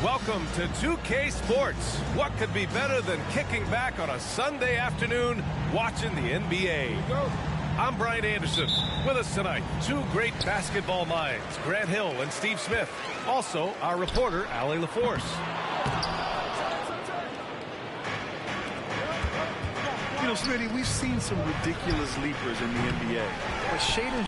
Welcome to 2K Sports. What could be better than kicking back on a Sunday afternoon watching the NBA? I'm Brian Anderson. With us tonight, two great basketball minds, Grant Hill and Steve Smith. Also, our reporter, Allie LaForce. You know, Smitty, we've seen some ridiculous leapers in the NBA, but Shaden...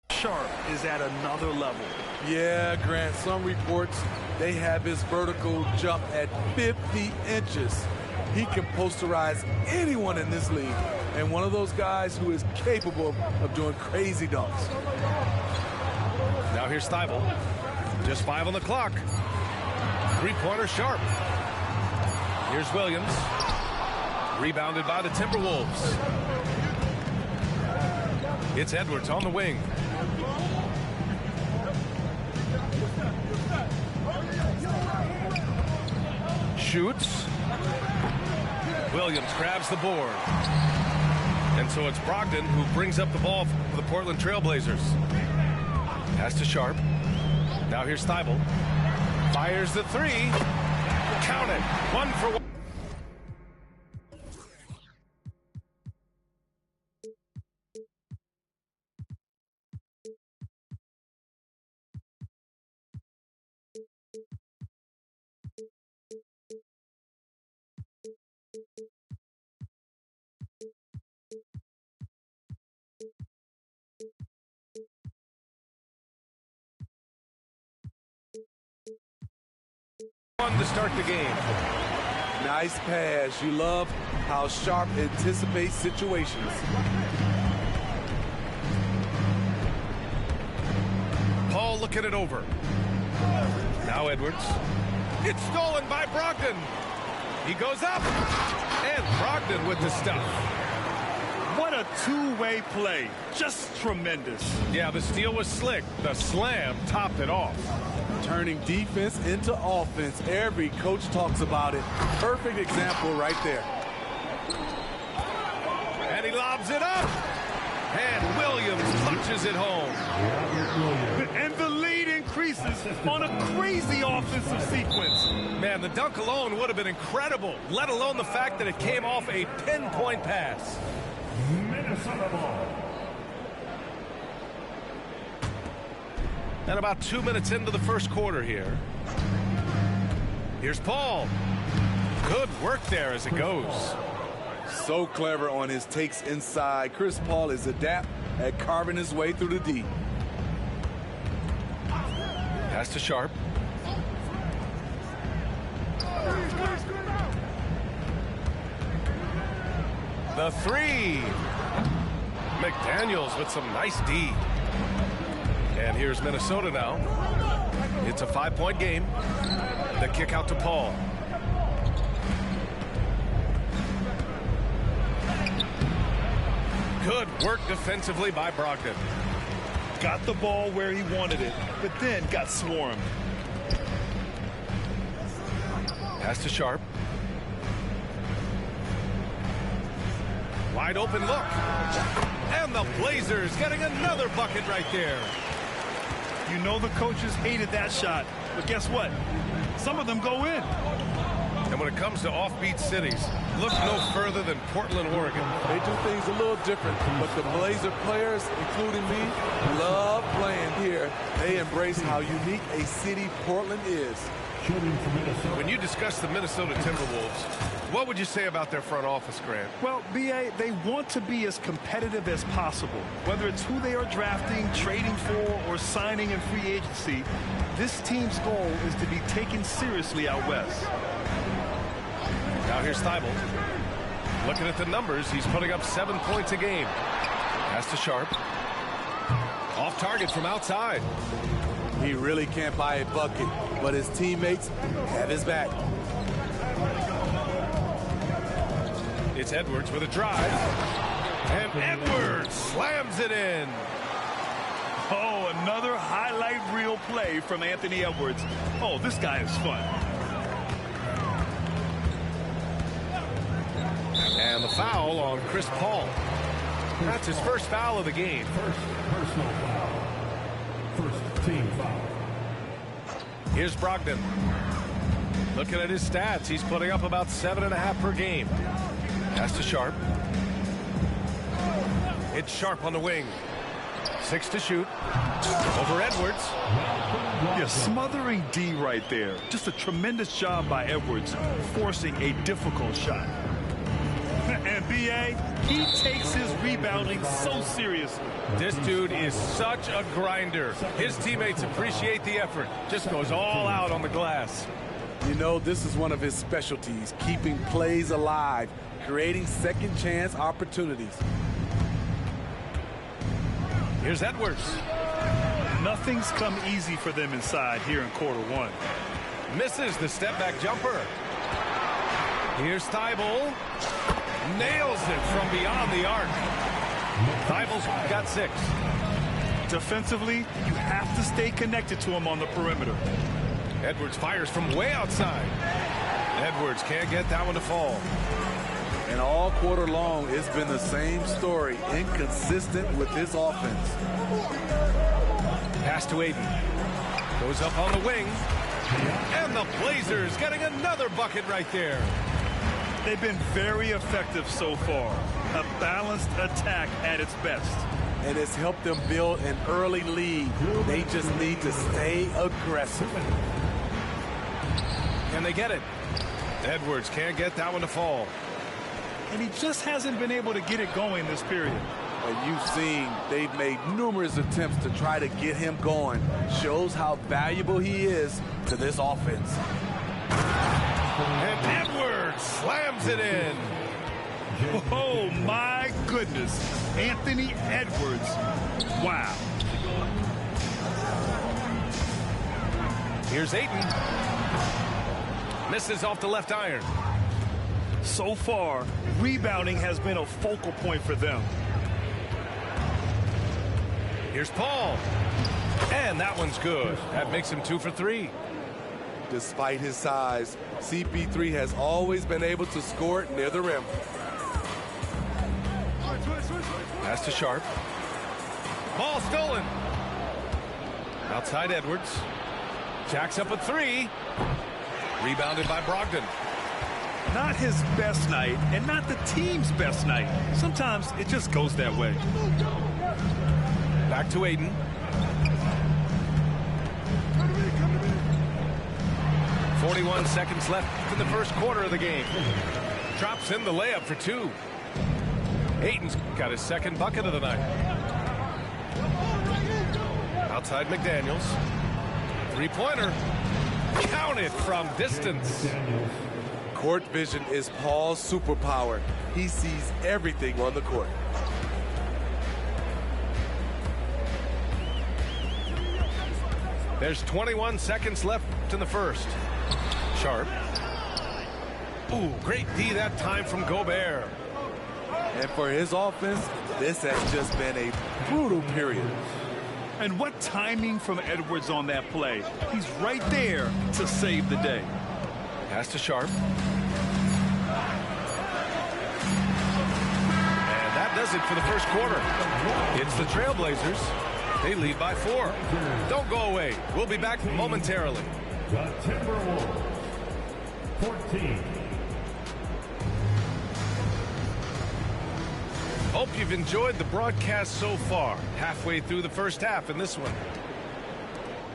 Sharp is at another level. Yeah, Grant, some reports, they have his vertical jump at 50 inches. He can posterize anyone in this league, and one of those guys who is capable of doing crazy dunks. Now here's Thibault. Just 5 on the clock. Three-pointer Sharp. Here's Williams. Rebounded by the Timberwolves. It's Edwards on the wing. Shoots. Williams grabs the board. And so it's Brogdon who brings up the ball for the Portland Trailblazers. Pass to Sharp. Now here's Thibault. Fires the three. Count it. 1 for 1. To start the game. Nice pass. You love how Sharp anticipates situations. Paul looking it over. Now Edwards. It's stolen by Brogdon. He goes up. And Brogdon with the stuff. What a two-way play. Just tremendous. Yeah, the steal was slick. The slam topped it off. Turning defense into offense. Every coach talks about it. Perfect example right there. And he lobs it up. And Williams clutches it home. And the lead increases on a crazy offensive sequence. Man, the dunk alone would have been incredible, let alone the fact that it came off a pinpoint pass. Minnesota ball. And about 2 minutes into the first quarter here. Here's Paul. Good work there as it goes. So clever on his takes inside. Chris Paul is adept at carving his way through the D. Pass to Sharp. The three. McDaniels with some nice D. And here's Minnesota now. It's a 5-point game. The kick out to Paul. Good work defensively by Brogdon. Got the ball where he wanted it, but then got swarmed. Pass to Sharp. Wide open look. And the Blazers getting another bucket right there. You know the coaches hated that shot, but guess what? Some of them go in. And when it comes to offbeat cities, look no further than Portland, Oregon. They do things a little different, but the Blazer players, including me, love playing here. They embrace how unique a city Portland is. When you discuss the Minnesota Timberwolves, what would you say about their front office, Grant? Well, B.A., they want to be as competitive as possible. Whether it's who they are drafting, trading for, or signing in free agency, this team's goal is to be taken seriously out west. Now here's Thibault. Looking at the numbers, he's putting up 7 points a game. Pass to Sharp. Off target from outside. He really can't buy a bucket, but his teammates have his back. It's Edwards with a drive. And Edwards slams it in. Oh, another highlight reel play from Anthony Edwards. Oh, this guy is fun. And the foul on Chris Paul. That's his first foul of the game. Personal foul. First team foul. Here's Brogdon. Looking at his stats, he's putting up about 7.5 per game. Pass to Sharp. It's Sharp on the wing. 6 to shoot. Over Edwards. Yeah, smothering D right there. Just a tremendous job by Edwards, forcing a difficult shot. And B.A., he takes his rebounding so seriously. This dude is such a grinder. His teammates appreciate the effort. Just goes all out on the glass. You know, this is one of his specialties, keeping plays alive, creating second chance opportunities. Here's Edwards. Nothing's come easy for them inside here in quarter one. Misses the step back jumper. Here's Thibault. Nails it from beyond the arc. Thibault's got 6. Defensively, you have to stay connected to him on the perimeter. Edwards fires from way outside. Edwards can't get that one to fall. And all quarter long, it's been the same story, inconsistent with his offense. Pass to Aiden. Goes up on the wing. And the Blazers getting another bucket right there. They've been very effective so far. A balanced attack at its best. And it's helped them build an early lead. They just need to stay aggressive. Can they get it? Edwards can't get that one to fall. And he just hasn't been able to get it going this period. And you've seen they've made numerous attempts to try to get him going. Shows how valuable he is to this offense. And Edwards slams it in. Oh, my goodness. Anthony Edwards. Wow. Here's Ayton. Misses off the left iron. So far, rebounding has been a focal point for them. Here's Paul. And that one's good. That makes him 2 for 3. Despite his size, CP3 has always been able to score it near the rim. Pass to Sharp. Ball stolen. Outside Edwards. Jacks up a 3. Rebounded by Brogdon. Not his best night, and not the team's best night. Sometimes it just goes that way. Back to Aiden. 41 seconds left in the first quarter of the game. Drops in the layup for two. Ayton's got his second bucket of the night. Outside McDaniels. Three-pointer. Counted from distance. Court vision is Paul's superpower. He sees everything on the court. There's 21 seconds left in the first. Sharp. Ooh, great D that time from Gobert. And for his offense, this has just been a brutal period. And what timing from Edwards on that play. He's right there to save the day. Pass to Sharp. And that does it for the first quarter. It's the Trailblazers. They lead by 4. Don't go away. We'll be back momentarily. The Timberwolves, 14. Hope you've enjoyed the broadcast so far. Halfway through the first half in this one.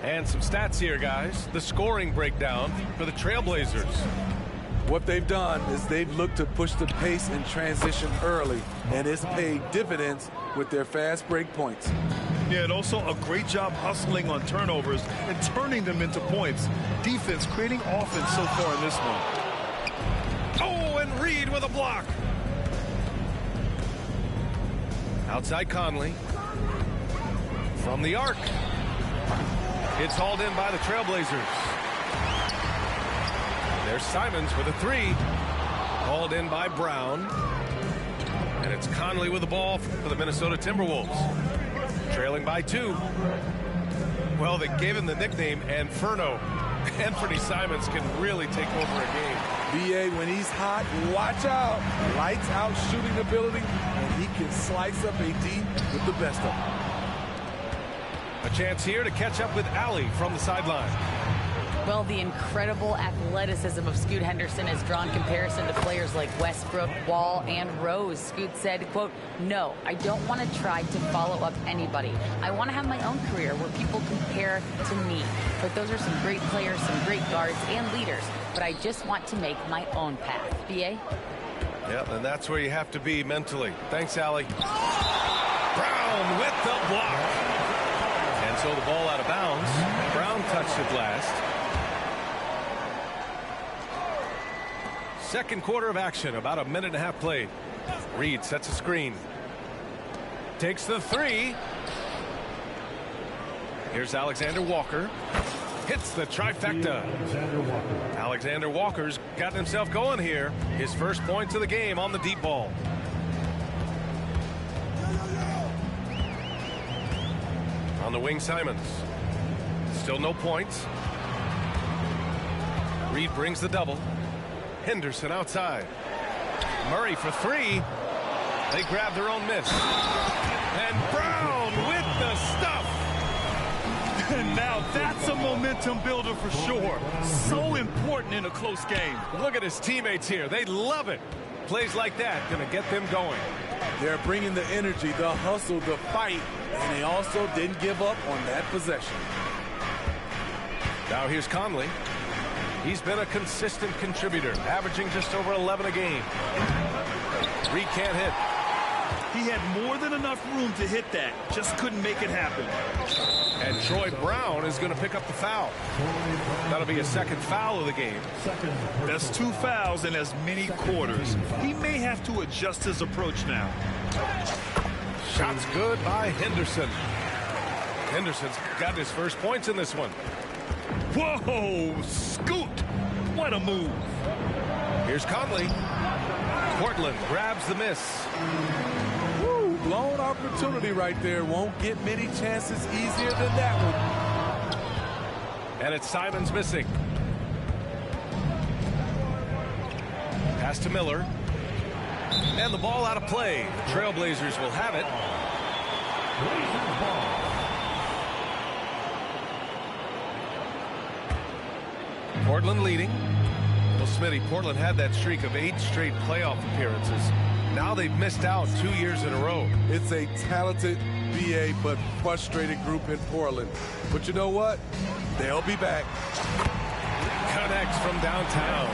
And some stats here, guys. The scoring breakdown for the Trailblazers. What they've done is they've looked to push the pace and transition early, and it's paid dividends with their fast break points. Yeah, and also a great job hustling on turnovers and turning them into points. Defense creating offense so far in this one. Oh, and Reed with a block. Outside Conley. From the arc. It's hauled in by the Trailblazers. There's Simons with a three. Hauled in by Brown. And it's Conley with the ball for the Minnesota Timberwolves. Trailing by 2. Well, they gave him the nickname Inferno. Anthony Simons can really take over a game. BA, when he's hot, watch out. Lights out shooting ability, and he can slice up a D with the best of them. A chance here to catch up with Allie from the sideline. Well, the incredible athleticism of Scoot Henderson has drawn comparison to players like Westbrook, Wall, and Rose. Scoot said, quote, "No, I don't want to try to follow up anybody. I want to have my own career where people compare to me. But those are some great players, some great guards, and leaders. But I just want to make my own path." BA? Yeah, and that's where you have to be mentally. Thanks, Allie. Brown with the block. And so the ball out of bounds. Brown touched it last. Second quarter of action, about a minute and a half played. Reed sets a screen. Takes the three. Here's Alexander Walker. Hits the trifecta. Alexander Walker's gotten himself going here. His first points of the game on the deep ball. On the wing, Simons. Still no points. Reed brings the double. Henderson outside. Murray for three. They grab their own miss. And Brown with the stuff. And now that's a momentum builder for sure. So important in a close game. Look at his teammates here. They love it. Plays like that going to get them going. They're bringing the energy, the hustle, the fight, and they also didn't give up on that possession. Now here's Conley. He's been a consistent contributor, averaging just over 11 a game. Reed can't hit. He had more than enough room to hit that. Just couldn't make it happen. And Troy Brown is going to pick up the foul. That'll be a second foul of the game. That's 2 fouls in as many quarters. He may have to adjust his approach now. Shots good by Henderson. Henderson's got his first points in this one. Whoa, Scoot. What a move. Here's Conley. Portland grabs the miss. Woo, blown opportunity right there. Won't get many chances easier than that one. And it's Simons missing. Pass to Miller. And the ball out of play. The Trailblazers will have it. Portland leading. Well, Smitty, Portland had that streak of 8 straight playoff appearances. Now they've missed out 2 years in a row. It's a talented BA but frustrated group in Portland. But you know what? They'll be back. Connects from downtown.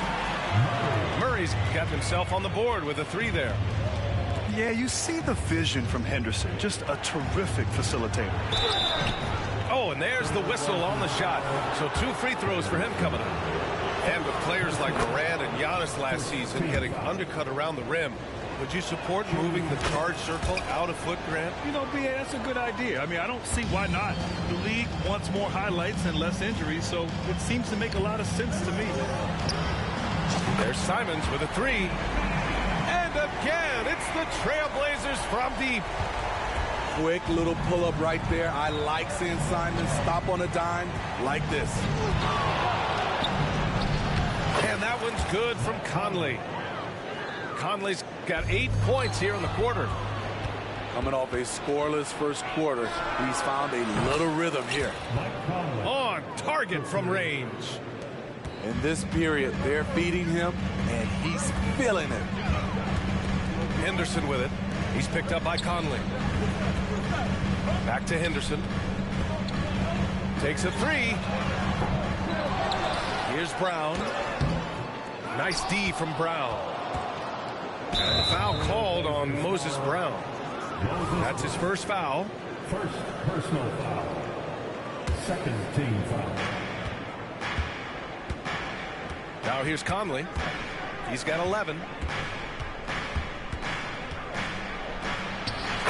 Murray's got himself on the board with a 3 there. Yeah, you see the vision from Henderson. Just a terrific facilitator. Oh, and there's the whistle on the shot. So 2 free throws for him coming up. And with players like Durant and Giannis last season getting undercut around the rim, would you support moving the charge circle out a foot, Grant? You know, B.A., that's a good idea. I mean, I don't see why not. The league wants more highlights and less injuries, so it seems to make a lot of sense to me. There's Simons with a 3. And again, it's the Trailblazers from deep. Quick little pull-up right there. I like seeing Simons stop on a dime like this. And that one's good from Conley. Conley's got 8 points here in the quarter. Coming off a scoreless first quarter, he's found a little rhythm here. On target from range. In this period, they're feeding him, and he's feeling it. Henderson with it. He's picked up by Conley. Back to Henderson. Takes a 3. Here's Brown. Nice D from Brown. And a foul called on Moses Brown. That's his first foul. First personal foul. Second team foul. Now here's Conley. He's got 11.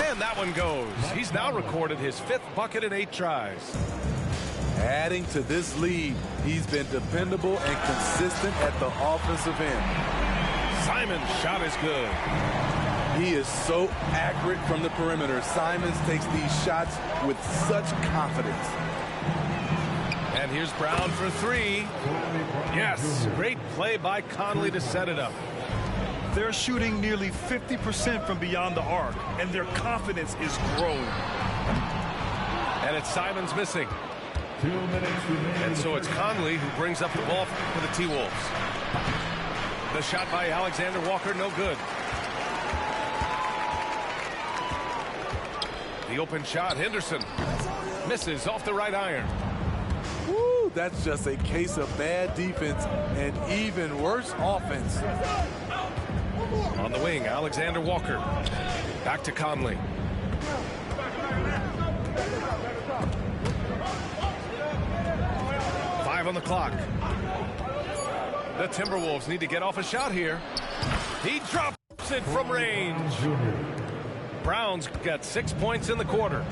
And that one goes. He's now recorded his 5th bucket in 8 tries. Adding to this lead, he's been dependable and consistent at the offensive end. Simon's shot is good. He is so accurate from the perimeter. Simons takes these shots with such confidence. And here's Brown for 3. Yes, great play by Conley to set it up. They're shooting nearly 50% from beyond the arc, and their confidence is growing. And it's Simons missing. 2 minutes remaining. And so it's Conley who brings up the ball for the T-Wolves. The shot by Alexander Walker, no good. The open shot, Henderson misses off the right iron. Woo, that's just a case of bad defense and even worse offense. On the wing, Alexander Walker. Back to Conley. Five on the clock. The Timberwolves need to get off a shot here. He drops it from range. Brown's got 6 points in the quarter.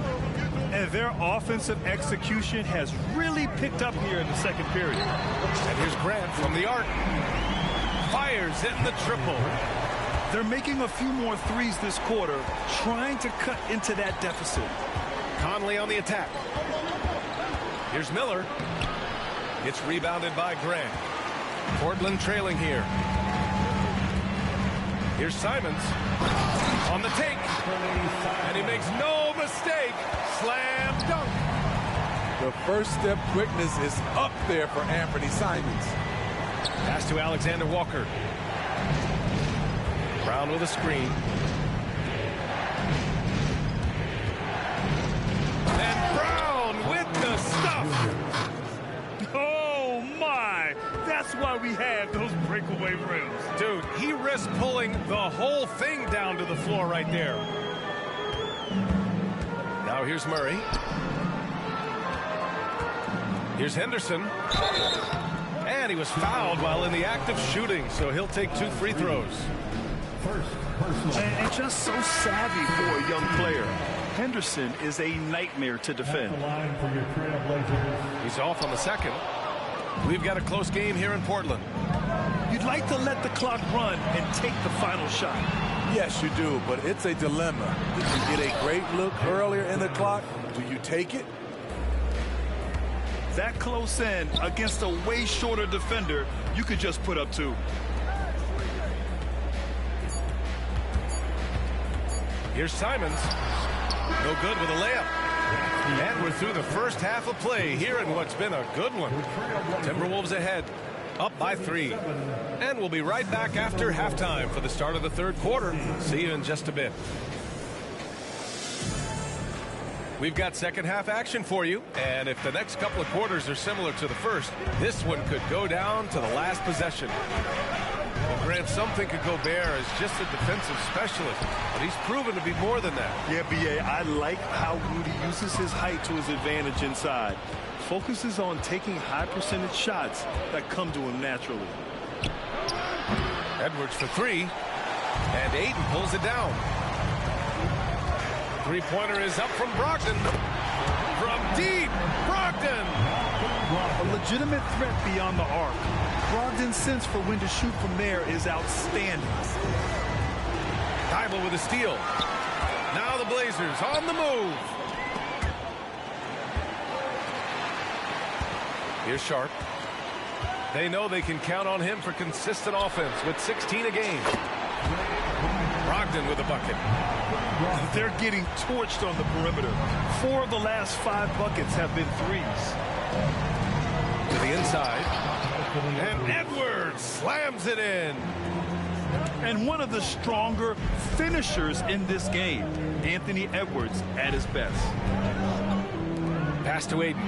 And their offensive execution has really picked up here in the second period. And here's Grant from the arc. Fires hitting the triple. They're making a few more threes this quarter, trying to cut into that deficit. Conley on the attack. Here's Miller. It's rebounded by Grant. Portland trailing here. Here's Simons on the take. And he makes no mistake. Slam dunk. The first step quickness is up there for Anthony Simons. Pass to Alexander Walker. Brown with a screen. And Brown with the stuff. Oh, my. That's why we have those breakaway rims. Dude, he risked pulling the whole thing down to the floor right there. Now here's Murray. Here's Henderson. And he was fouled while in the act of shooting, so he'll take 2 free throws. And just so savvy for a young player. Henderson is a nightmare to defend. He's off on the second. We've got a close game here in Portland. You'd like to let the clock run and take the final shot. Yes, you do, but it's a dilemma. Did you get a great look earlier in the clock? Do you take it? That close in against a way shorter defender, you could just put up 2. Here's Simons. No good with a layup. And we're through the first half of play here in what's been a good one. Timberwolves ahead, up by 3. And we'll be right back after halftime for the start of the third quarter. See you in just a bit. We've got second half action for you, and if the next couple of quarters are similar to the first, this one could go down to the last possession. Well, Grant, some think of Gobert as just a defensive specialist, but he's proven to be more than that. Yeah, B.A., I like how Rudy uses his height to his advantage inside. Focuses on taking high percentage shots that come to him naturally. Edwards for three, and Ayton pulls it down. Three-pointer is up from Brogdon. From deep, Brogdon! A legitimate threat beyond the arc. Brogdon's sense for when to shoot from there is outstanding. Thibault with a steal. Now the Blazers on the move. Here's Sharp. They know they can count on him for consistent offense with 16 a game. Brogdon with a bucket. They're getting torched on the perimeter. 4 of the last 5 buckets have been threes. To the inside. And Edwards slams it in. And one of the stronger finishers in this game, Anthony Edwards at his best. Pass to Ayton.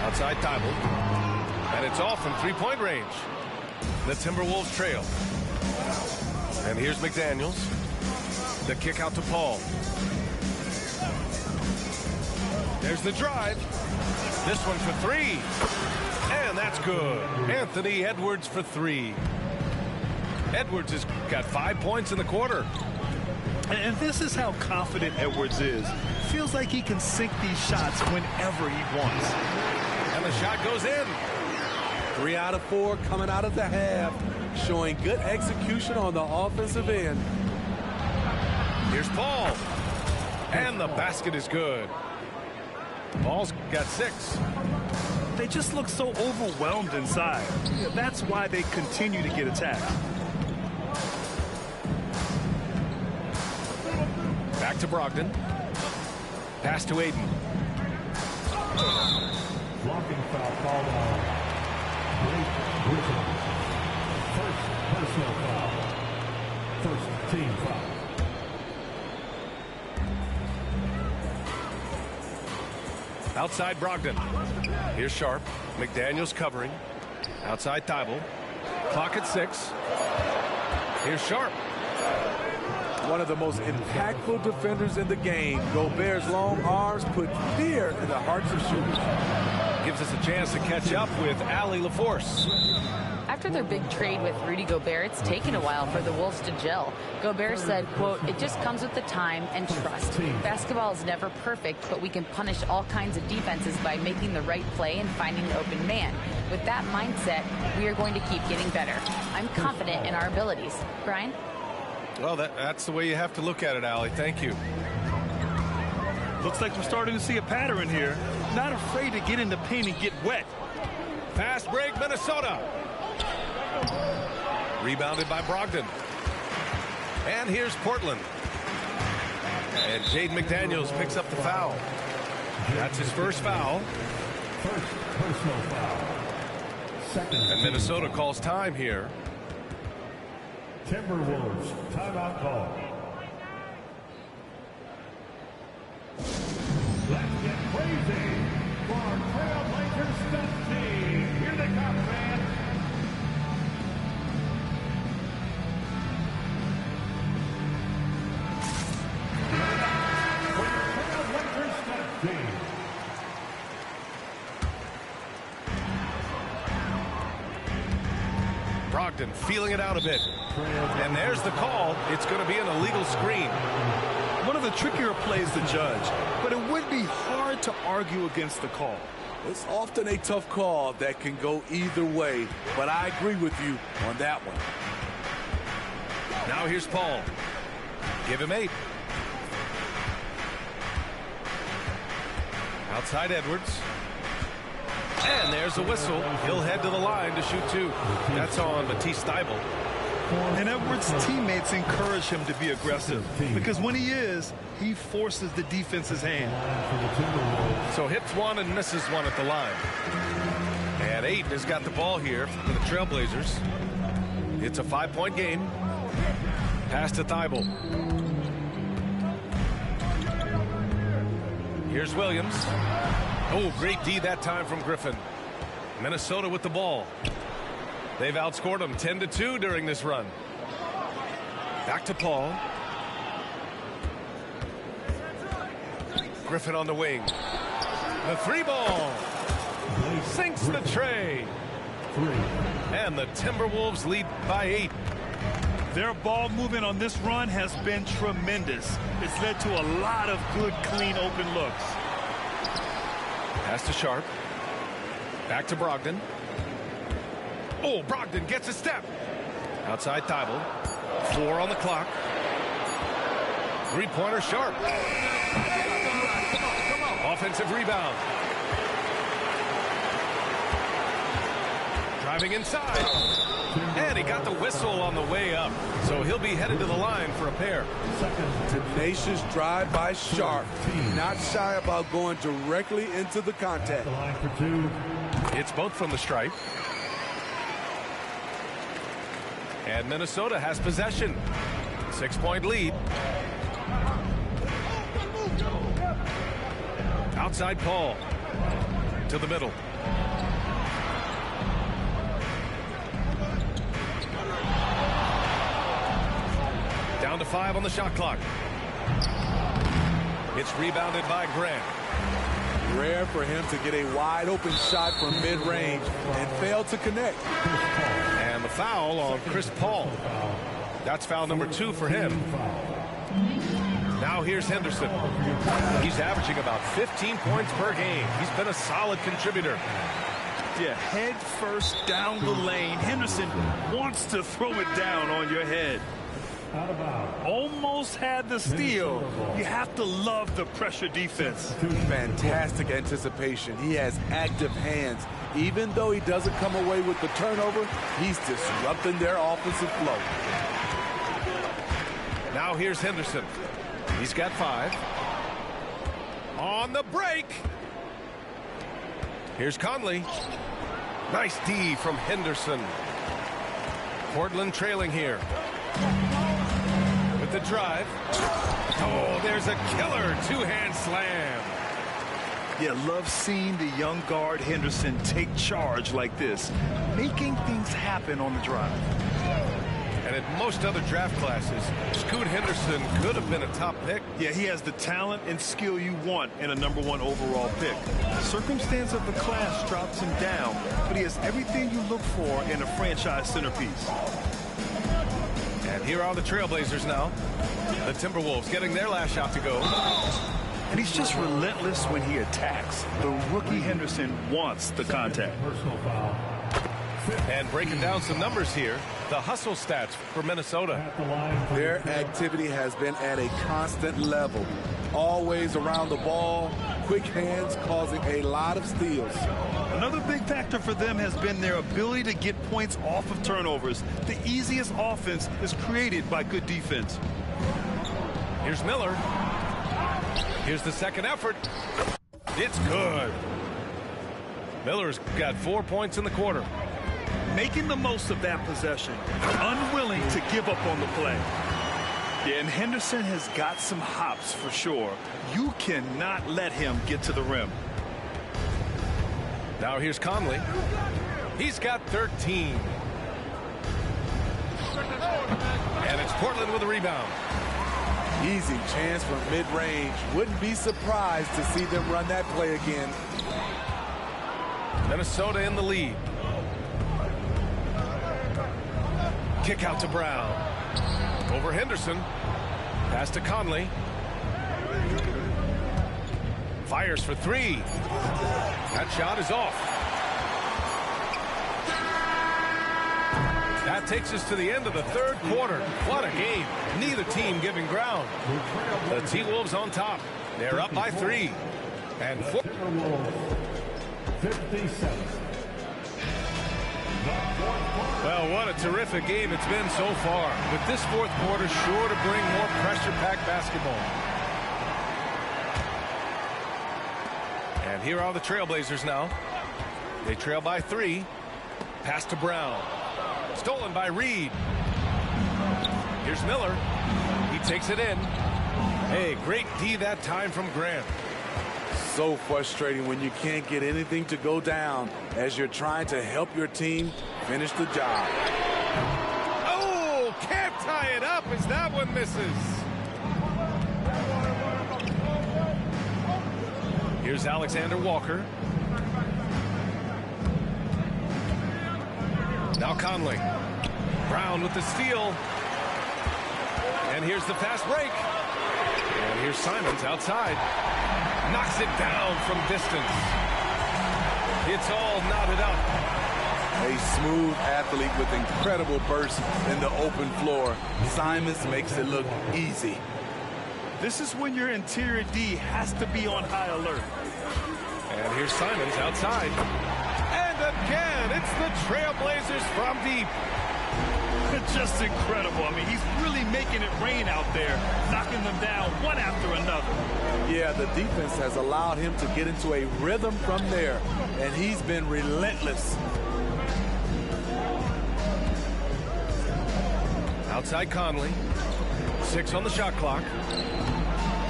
Outside Thibault. And it's off from three-point range. The Timberwolves trail. And here's McDaniels. The kick out to Paul. There's the drive. This one for three. And that's good. Anthony Edwards for three. Edwards has got 5 points in the quarter. And this is how confident Edwards is. Feels like he can sink these shots whenever he wants. And the shot goes in. 3 out of 4 coming out of the half, showing good execution on the offensive end. Here's Paul. And the basket is good. Paul's got 6. They just look so overwhelmed inside. That's why they continue to get attacked. Back to Brogdon. Pass to Ayton. Blocking foul called on Blake Griffin. First personal foul. First team foul. Outside Brogdon. Here's Sharp. McDaniels covering. Outside Thibault. Clock at 6. Here's Sharp. One of the most impactful defenders in the game. Gobert's long arms put fear in the hearts of shooters. Gives us a chance to catch up with Allie LaForce. After their big trade with Rudy Gobert, it's taken a while for the Wolves to gel. Gobert said, quote, "It just comes with the time and trust. Basketball is never perfect, but we can punish all kinds of defenses by making the right play and finding an open man. With that mindset, we are going to keep getting better. I'm confident in our abilities." Brian? Well, that's the way you have to look at it, Allie. Thank you. Looks like we're starting to see a pattern here. Not afraid to get in the paint and get wet. Fast break, Minnesota. Rebounded by Brogdon. And here's Portland. And Jaden McDaniels picks up the foul. That's his first foul. First personal foul. Second. And Minnesota calls time here. Timberwolves timeout call. Let's get crazy for our Trailblazers stuff team. Here they come, man. For your Trailblazers stuff team. Brogdon feeling it out a bit. And there's the call. It's going to be an illegal screen. One of the trickier plays to judge, but it would be hard to argue against the call. It's often a tough call that can go either way, but I agree with you on that one. Now here's Paul. Give him 8. Outside Edwards. And there's a whistle. He'll head to the line to shoot 2. That's on Matisse Thybulle. And Edwards' teammates encourage him to be aggressive because when he is, he forces the defense's hand. So hits one and misses one at the line. And Ayton has got the ball here for the Trailblazers. It's a 5-point game. Pass to Thybulle. Here's Williams. Oh, great D that time from Griffin. Minnesota with the ball. They've outscored them 10-2 during this run. Back to Paul. Griffin on the wing. The three ball. Sinks the tray. And the Timberwolves lead by 8. Their ball movement on this run has been tremendous. It's led to a lot of good, clean, open looks. Pass to Sharp. Back to Brogdon. Oh, Brogdon gets a step. Outside Thibault. 4 on the clock. Three-pointer Sharp. Offensive rebound. Driving inside. And he got the whistle on the way up. So he'll be headed to the line for a pair. Tenacious drive by Sharp. Not shy about going directly into the contact. It's both from the stripe. And Minnesota has possession. 6-point lead. Outside Paul. To the middle. Down to 5 on the shot clock. It's rebounded by Grant. Rare for him to get a wide open shot from mid-range and fail to connect. And the foul on Chris Paul. That's foul number 2 for him. Now here's Henderson. He's averaging about 15 points per game. He's been a solid contributor. Yeah, head first down the lane. Henderson wants to throw it down on your head. Almost had the steal. You have to love the pressure defense. Fantastic anticipation. He has active hands. Even though he doesn't come away with the turnover, he's disrupting their offensive flow. Now here's Henderson. He's got 5. On the break. Here's Conley. Nice D from Henderson. Portland trailing here. With the drive. Oh, there's a killer two-hand slam. Yeah, love seeing the young guard Henderson take charge like this, making things happen on the drive. And in most other draft classes, Scoot Henderson could have been a top pick. Yeah, he has the talent and skill you want in a #1 overall pick. Circumstance of the class drops him down, but he has everything you look for in a franchise centerpiece. And here are the Trailblazers now. The Timberwolves getting their last shot to go. And he's just relentless when he attacks. The rookie Henderson wants the contact. And breaking down some numbers here, the hustle stats for Minnesota. Their activity has been at a constant level. Always around the ball, quick hands causing a lot of steals. Another big factor for them has been their ability to get points off of turnovers. The easiest offense is created by good defense. Here's Miller. Here's the second effort. It's good. Miller's got 4 points in the quarter. Making the most of that possession, unwilling to give up on the play. Yeah, and Henderson has got some hops for sure. You cannot let him get to the rim. Now here's Conley. He's got 13. And it's Portland with a rebound. Easy chance from mid-range. Wouldn't be surprised to see them run that play again. Minnesota in the lead. Kick out to Brown. Over Henderson. Pass to Conley. Fires for 3. That shot is off. That takes us to the end of the third quarter. What a game. Neither team giving ground. The T-Wolves on top. They're up by 3. And 4. 57. Well, what a terrific game it's been so far. With this fourth quarter sure to bring more pressure-packed basketball. And here are the Trailblazers now. They trail by 3. Pass to Brown. Stolen by Reed. Here's Miller. He takes it in. Hey, great D that time from Grant. So frustrating when you can't get anything to go down as you're trying to help your team finish the job. Oh, can't tie it up as that one misses. Here's Alexander Walker. Now Conley. Brown with the steal. And here's the fast break. And here's Simons outside. Knocks it down from distance. It's all knotted up. A smooth athlete with incredible burst in the open floor. Simons makes it look easy. This is when your interior D has to be on high alert. And here's Simons outside. And again, it's the Trailblazers from deep. Just incredible. I mean, he's really making it rain out there, knocking them down one after another. Yeah, the defense has allowed him to get into a rhythm from there, and he's been relentless. Outside Conley. 6 on the shot clock.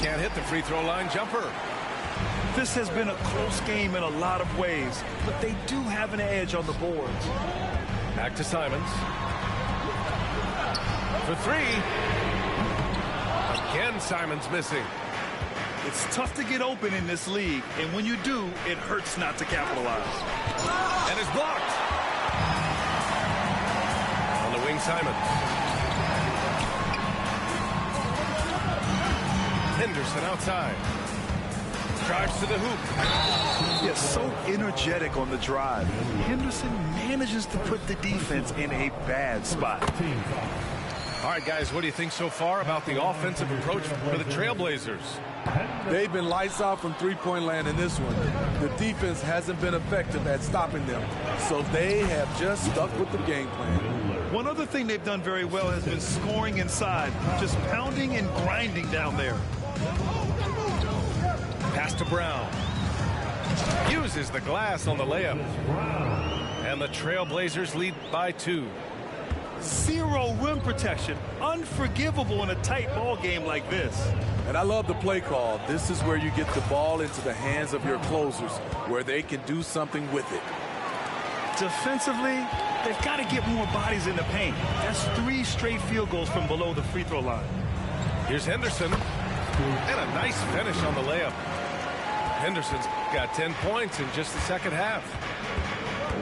Can't hit the free throw line jumper. This has been a close game in a lot of ways, but they do have an edge on the boards. Back to Simons. For 3. Again, Simons missing. It's tough to get open in this league, and when you do, it hurts not to capitalize. And is blocked. On the wing, Simons. Henderson outside. Drives to the hoop. Yes, so energetic on the drive. Henderson manages to put the defense in a bad spot. All right, guys, what do you think so far about the offensive approach for the Trailblazers? They've been lights out from three-point land in this one. The defense hasn't been effective at stopping them, so they have just stuck with the game plan. One other thing they've done very well has been scoring inside, just pounding and grinding down there. Pass to Brown. Uses the glass on the layup. And the Trailblazers lead by 2. Zero rim protection. Unforgivable in a tight ball game like this. And I love the play call. This is where you get the ball into the hands of your closers, where they can do something with it. Defensively, they've got to get more bodies in the paint. That's 3 straight field goals from below the free throw line. Here's Henderson. And a nice finish on the layup. Henderson's got 10 points in just the second half.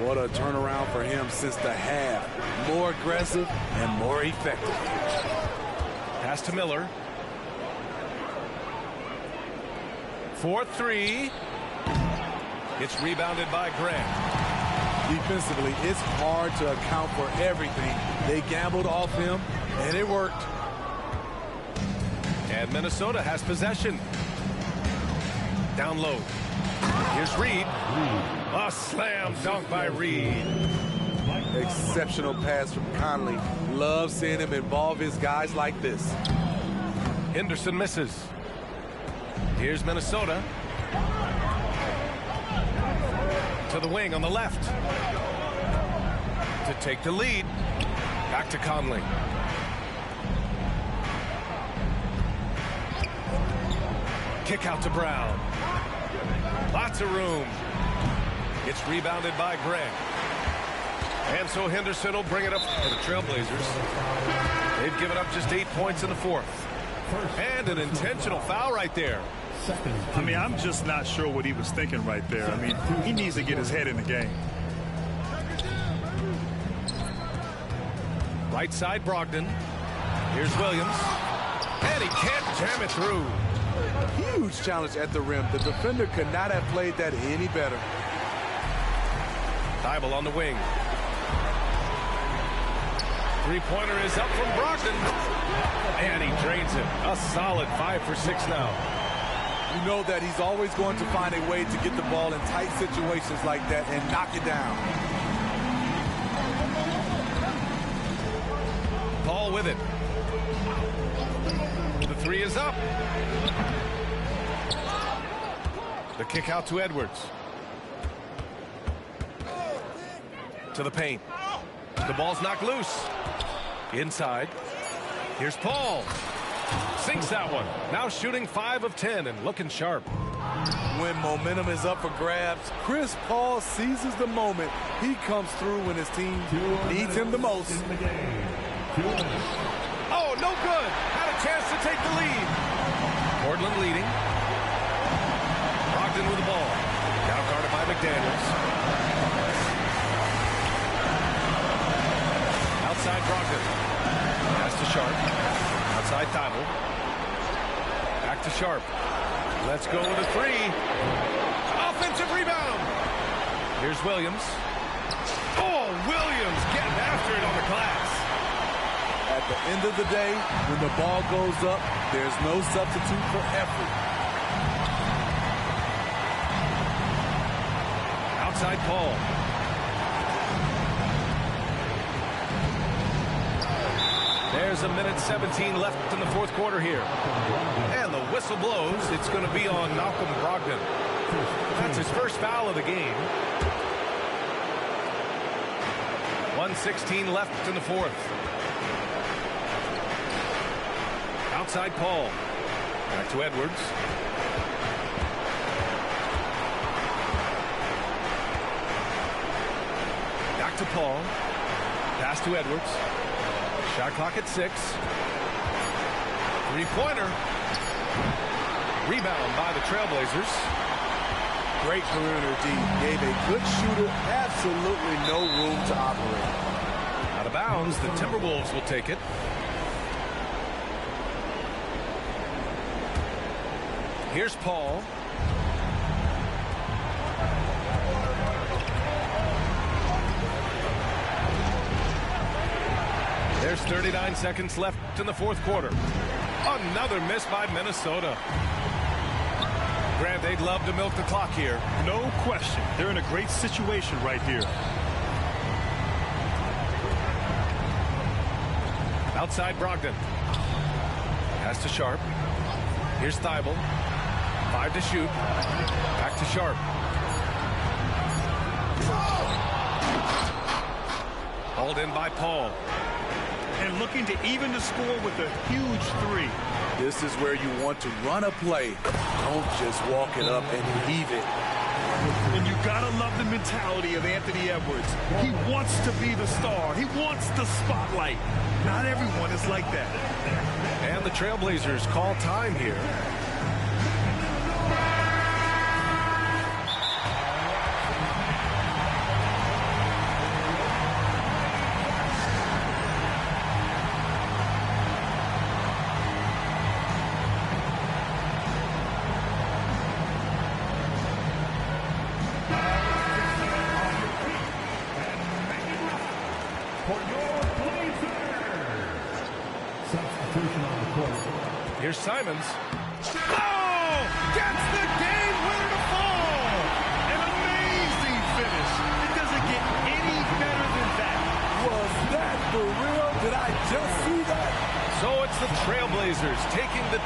What a turnaround for him since the half. More aggressive and more effective. Pass to Miller. 4-3. It's rebounded by Grant. Defensively, it's hard to account for everything. They gambled off him, and it worked. And Minnesota has possession. Down low. Here's Reed. A slam dunk by Reed. Exceptional pass from Conley. Love seeing him involve his guys like this. Henderson misses. Here's Minnesota. To the wing on the left. To take the lead. Back to Conley. Kick out to Brown. Lots of room. It's rebounded by Grant. And so Henderson will bring it up for the Trailblazers. They've given up just 8 points in the fourth. And an intentional foul right there. I mean, I'm just not sure what he was thinking right there. I mean, he needs to get his head in the game. Right side, Brogdon. Here's Williams. And he can't jam it through. Huge challenge at the rim. The defender could not have played that any better. Thibault on the wing. Three-pointer is up from Brogdon. And he drains it. A solid 5 for 6 now. You know that he's always going to find a way to get the ball in tight situations like that and knock it down. Paul with it. The 3 is up. The kick out to Edwards. To the paint. The ball's knocked loose. Inside. Here's Paul. Sinks that one. Now shooting 5 of 10 and looking sharp. When momentum is up for grabs, Chris Paul seizes the moment. He comes through when his team needs him the most. Oh, no good. Had a chance to take the lead. Portland leading. Brogdon with the ball. Now guarded by McDaniels. Outside Brogdon. Pass to Sharp. Outside Thibault. Back to Sharp. Let's go with a three. Offensive rebound. Here's Williams. Oh, Williams getting after it on the glass. At the end of the day, when the ball goes up, there's no substitute for effort. Outside Paul. There's a minute 17 left in the fourth quarter here. And the whistle blows. It's going to be on Malcolm Brogdon. That's his first foul of the game. 1:16 left in the fourth. Outside Paul. Back to Edwards. Back to Paul. Pass to Edwards. Shot clock at 6. Three-pointer. Rebound by the Trailblazers. Great perimeter D. Gave a good shooter absolutely no room to operate. Out of bounds. The Timberwolves will take it. Here's Paul. There's 39 seconds left in the fourth quarter. Another miss by Minnesota. Grant, they'd love to milk the clock here. No question. They're in a great situation right here. Outside Brogdon. Pass to Sharp. Here's Thibault. 5 to shoot. Back to Sharp. Hauled in by Paul. And looking to even the score with a huge three. This is where you want to run a play. Don't just walk it up and heave it. And you gotta love the mentality of Anthony Edwards. He wants to be the star. He wants the spotlight. Not everyone is like that. And the Trailblazers call time here. Here's Simons. Oh! Gets the game winner to fall! An amazing finish. It doesn't get any better than that. Was that for real? Did I just see that? So it's the Trailblazers taking the